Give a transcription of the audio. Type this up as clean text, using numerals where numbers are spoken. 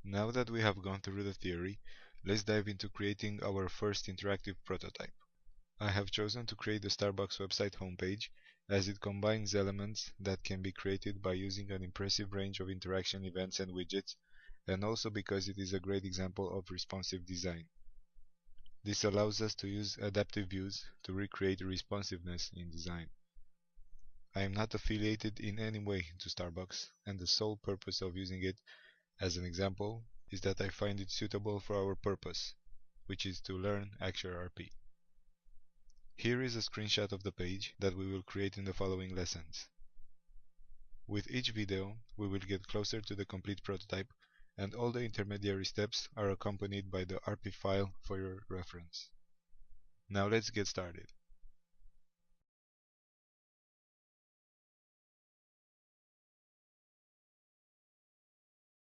Now that we have gone through the theory, let's dive into creating our first interactive prototype. I have chosen to create the Starbucks website homepage as it combines elements that can be created by using an impressive range of interaction events and widgets, and also because it is a great example of responsive design. This allows us to use adaptive views to recreate responsiveness in design. I am not affiliated in any way to Starbucks, and the sole purpose of using it as an example is that I find it suitable for our purpose, which is to learn Axure RP. Here is a screenshot of the page that we will create in the following lessons. With each video, we will get closer to the complete prototype, and all the intermediary steps are accompanied by the RP file for your reference. Now let's get started.